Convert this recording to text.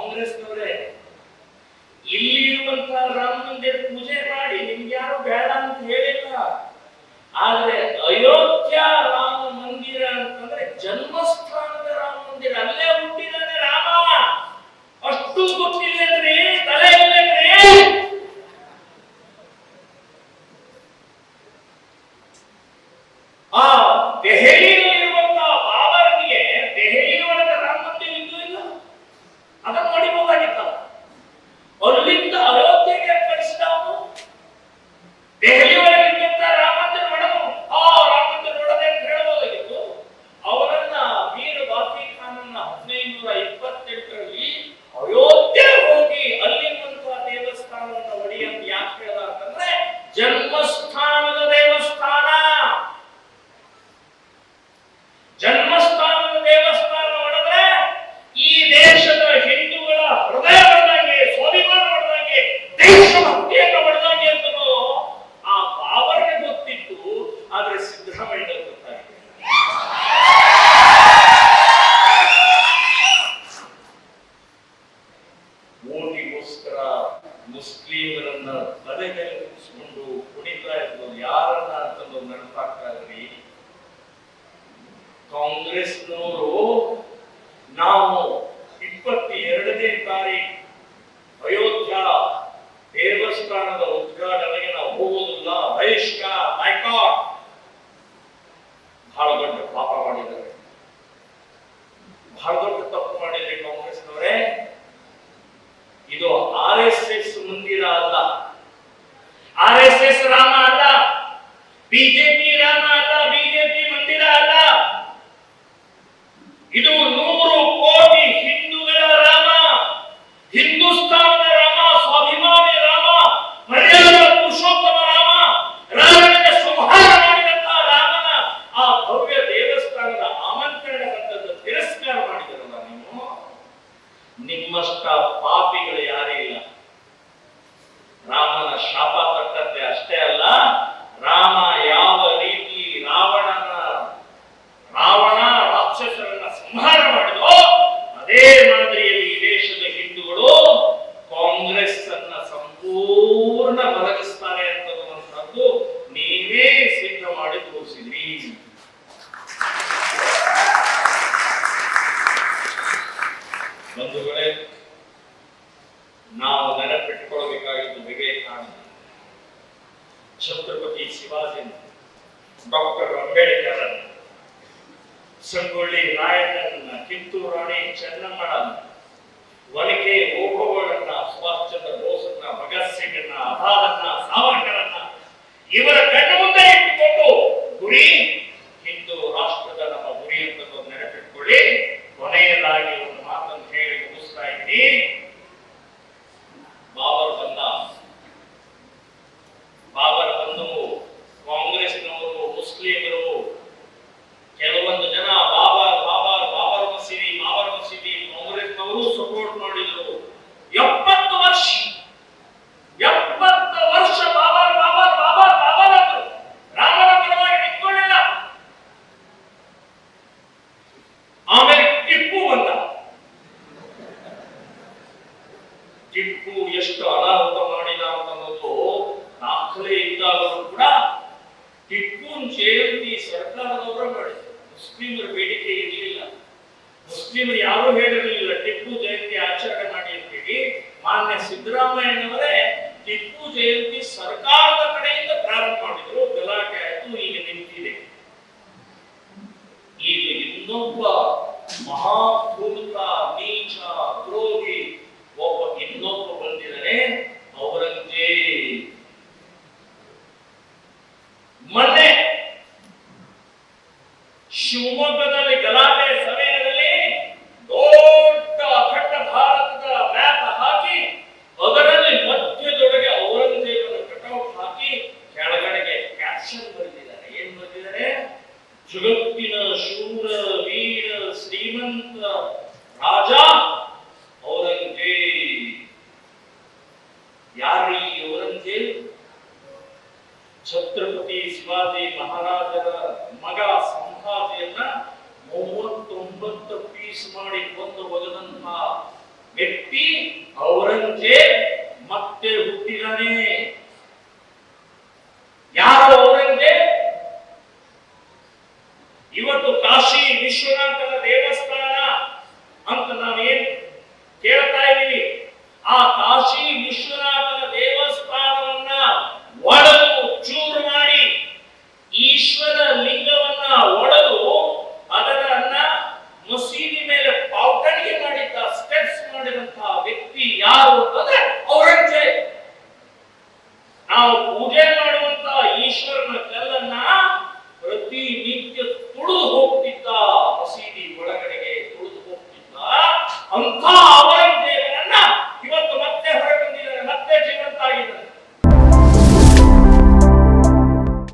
ಕಾಂಗ್ರೆಸ್ನವರೇ, ಇಲ್ಲಿರುವಂತಹ ರಾಮ ಮಂದಿರ ಪೂಜೆ ಮಾಡಿ ನಿಮ್ಗೆ ಯಾರು ಬೇಡ ಅಂತ ಹೇಳಿಲ್ಲ. ಆದ್ರೆ ಅಯೋಧ್ಯ ರಾಮ ಮಂದಿರ ಅಂತಂದ್ರೆ ಜನ್ಮಸ್ಥಾನದ ರಾಮ ಮಂದಿರ, ಅಲ್ಲೇ ಹುಟ್ಟಿದಾನೆ ರಾಮ. ಅಷ್ಟು ಗೊತ್ತಿಲ್ಲದ್ರಿ, ತಲೆ ಇಲ್ಲದ್ರಿ. ಆ ದೆಹಲಿಯಲ್ಲಿರುವಂತಹ ಬಾಬರನಿಗೆ ದೆಹಲಿ ಒಳಗೆ ರಾಮ ಮಂದಿರ ಇದ್ದು ಇಲ್ಲ, ಅದನ್ನು ನೋಡಿಬಹುದಾಗಿತ್ತ. ಅಲ್ಲಿಂದ ಅಯೋಧ್ಯೆಗೆ ಕಳಿಸಿದ ಅವನು. ದೆಹಲಿ ಒಳಗೆ ರಾಮ ಮಂದಿರ ನೋಡೋದು, ಆ ರಾಮ ಮಂದಿರ ನೋಡದೆ ಅಂತ ಹೇಳಬಹುದಾಗಿತ್ತು. ಅವರನ್ನ ವೀರ ಬಾಕಿ ಖಾನನ್ನ 1528ರಲ್ಲಿ ಅಯೋಧ್ಯೆ ಹೋಗಿ ಅಲ್ಲಿರುವಂತಹ ದೇವಸ್ಥಾನವನ್ನು ಒಡೆಯಂತ ಯಾಕೆ ಹೇಳ್ದ ಅಂತಂದ್ರೆ ಜನ್ಮಸ್ಥಾನದ ದೇವಸ್ಥಾನ. ಜನ್ಮಸ್ಥಾನದ ದೇವಸ್ಥಾನ ಹೊಡೆದ್ರೆ ಈ ದೇಶದ ಹಿಂದೂಗಳ ಹೃದಯ ಹೊಡೆದಂಗೆ, ಸ್ವಾಭಿಮಾನ ಹೊಡೆದಂಗೆ, ದೇಶಭಕ್ತಿಯನ್ನು ಹೊಡೆದಂಗೆ ಅಂತ ಆ ಬಾಬರ್ಗೆ ಗೊತ್ತಿತ್ತು. ಆದ್ರೆ ಸಿದ್ದರಾಮಯ್ಯ ಗೊತ್ತಾಗಿದೆ. ಓಟಿಗೋಸ್ಕರ ಮುಸ್ಲಿಮರನ್ನ ತಲೆ ಮೇಲೆ ಕೂರಿಸಿಕೊಂಡು ಕುಣಿತಾ ಇದ್ರು. ಯಾರನ್ನ ಅಂತಂದು ನೆನಪಾಗ್ತಾ ಇದ್ರಿ? ಕಾಂಗ್ರೆಸ್ನವರು ನಾವು 22ನೇ ತಾರೀಕು ಅಯೋಧ್ಯ ದೇವಸ್ಥಾನದ ಉದ್ಘಾಟನೆಗೆ ನಾವು ಹೋಗುವುದಿಲ್ಲ, ಬಹಿಷ್ಕಾರ, ಬಾಯ್ಕಾಟ್. ಬಹಳ ದೊಡ್ಡ ಪಾಪ ಮಾಡಿದ್ದಾರೆ, ಬಹಳ ದೊಡ್ಡ ತಪ್ಪು ಮಾಡಿದ್ರೆ ಕಾಂಗ್ರೆಸ್ನವರೇ. ಇದು RSS ಮಂದಿರ ಅಲ್ಲ, RSS ರಾಮ ಅಲ್ಲ, ಬಿಜೆಪಿ ರಾಮ ಅಲ್ಲ, ಬಿಜೆಪಿ ಮಂದಿರ ಅಲ್ಲ. ಇದು 100 ಕೋಟಿ ಹಿಂದೂಗಳ ರಾಮ, ಹಿಂದೂಸ್ತಾನದ ರಾಮ, ಸ್ವಾಭಿಮಾನಿ ರಾಮ, ಮರ್ಯಾದಾ ಪುರುಷೋತ್ತಮ ರಾಮ, ರಾವಣನ ಸಂಹಾರ ಮಾಡಿದಂತಹ ರಾಮನ ಆ ಭವ್ಯ ದೇವಸ್ಥಾನದ ಆಮಂತ್ರಣ ಬಂದದ್ದು ತಿರಸ್ಕಾರ ಮಾಡಿದರಲ್ಲ ನೀವು. ನಿಮ್ಮಷ್ಟ ಪಾಪಿಗಳು ಯಾರೇ ಇಲ್ಲ. ರಾಮನ ಶಾಪ ತಟ್ಟತ್ತೆ ಅಷ್ಟೇ ಅಲ್ಲ, ರಾಮ ಯಾವ ರೀತಿ ರಾವಣ ರಾಕ್ಷಸರನ್ನ ಸಂಹಾರ ಮಾಡಿದೋ ಅದೇ ಮಾದರಿಯಲ್ಲಿ ಈ ದೇಶದ ಹಿಂದೂಗಳು ಕಾಂಗ್ರೆಸ್ ಅನ್ನ ಸಂಪೂರ್ಣ ಬದಲಿಸ್ತಾರೆ ಅಂತನ್ನುವಂಥದ್ದು ನೀವೇ ಸಿದ್ಧ ಮಾಡಿ ತೋರಿಸಿದ್ರಿ. ಬಂಧುಗಳೇ, ನಾವು ನೆನಪಿಟ್ಟುಕೊಳ್ಳಬೇಕಾಗಿದ್ದು ವಿವೇಕಾನಂದ, ಛತ್ರಪತಿ ಶಿವಾಜಿ, ಡಾಕ್ಟರ್ ಅಂಬೇಡ್ಕರ್, ಸಂಗೊಳ್ಳಿ ರಾಯಣ್ಣನ, ಕಿತ್ತೂರು ರಾಣಿ ಚೆನ್ನಮ್ಮನನ್ನ, ಒನಕೆ ಓಬವ್ವನನ್ನ, ಸುಭಾಷ್ ಚಂದ್ರ ಬೋಸನ್ನ, ಭಗತ್ ಸಿಂಗ್ನ, ಆಜಾದನ್ನ, ಸಾವರ್ಕರನ್ನ ಇವರ ಕಣ್ಣು ಮುಂದೆ ಇಟ್ಟುಕೊಂಡು ಗುರಿ ಹಿಂದೂ ರಾಷ್ಟ್ರದ ನಮ್ಮ ಗುರಿ ಅಂತ ನೆನಪಿಟ್ಕೊಳ್ಳಿ. ಕೊನೆಯದಾಗಿ ಒಂದು ಮಾತನ್ನು ಹೇಳಿ ಮುಗಿಸ್ತಾ ಇದ್ದೀನಿ. ಬಾಬರ್ ಬಂದು ಕಾಂಗ್ರೆಸ್ನವರು, ಮುಸ್ಲಿಮರು, ಕೆಲವೊಂದು ಜನ ಬಾಬರ್ ಮಸೀದಿ ಕಾಂಗ್ರೆಸ್ನವರು ಸಪೋರ್ಟ್ ಮಾಡಿದ್ರು. 70 ವರ್ಷ ಬಾಬರ್ ಅಂದ್ರು. ರಾಮನ ಪರವಾಗಿ ನಿಂತ್ಕೊಳ್ಳಿಲ್ಲ. ಆಮೇಲೆ ಟಿಪ್ಪು ಬಂದ. ಟಿಪ್ಪು ಎಷ್ಟು ಅನಾಹುತ ಮಾಡಿದ ಅನ್ನೋದು ದಾಖಲೆ ಇದ್ದಾಗಲೂ ಕೂಡ ಟಿಪ್ಪುನ್ ಜಯಂತಿ ಸರ್ಕಾರದವರ ಮಾಡಿದ್ರು. ಮುಸ್ಲಿಮರ ಬೇಡಿಕೆ ಇರಲಿಲ್ಲ, ಮುಸ್ಲಿಮರು ಯಾರು ಹೇಳಿರಲಿಲ್ಲ ಟಿಪ್ಪು ಜಯಂತಿ ಆಚರಣೆ ಮಾಡಿ ಅಂತೇಳಿ. ಮಾನ್ಯ ಸಿದ್ದರಾಮಯ್ಯನವರೇ ಟಿಪ್ಪು ಜಯಂತಿ ಸರ್ಕಾರದ ಕಡೆಯಿಂದ ಪ್ರಾರಂಭ ಮಾಡಿದ್ರು. ಗಲಾಟೆ ಆಯ್ತು, ಈಗ ನಿಂತಿದೆ. ಈಗ ಇನ್ನೊಬ್ಬ ಮಹಾಭೂತ, ನೀಚ, ದ್ರೋಹಿ ಇನ್ನೊಬ್ಬ ಬಂದಿದ್ದಾರೆ, ಔರಂಗಜೇಬ್. ಮೊನ್ನೆ ಶಿವಮೊಗ್ಗದಲ್ಲಿ ಗಲಾಟೆ ಸಮಯದಲ್ಲಿ ದೊಡ್ಡ ಅಖಂಡ ಭಾರತದ ಮ್ಯಾಪ್ ಹಾಕಿ ಅದರಲ್ಲಿ ಮಧ್ಯದೊಳಗೆ ಔರಂಗಜೇಬನ ಕಟೌಟ್ ಹಾಕಿ ಕೆಳಗಡೆಗೆ ಕ್ಯಾಪ್ಷನ್ ಬರೆದಿದ್ದಾರೆ. ಏನ್ ಬರೆದಿದ್ದಾರೆ? ಜಗತ್ತಿನ ಶೂರ, ವೀರ, ಶ್ರೀಮಂತ ವ್ಯಕ್ತಿ ಔರಂಗಜೇಬ್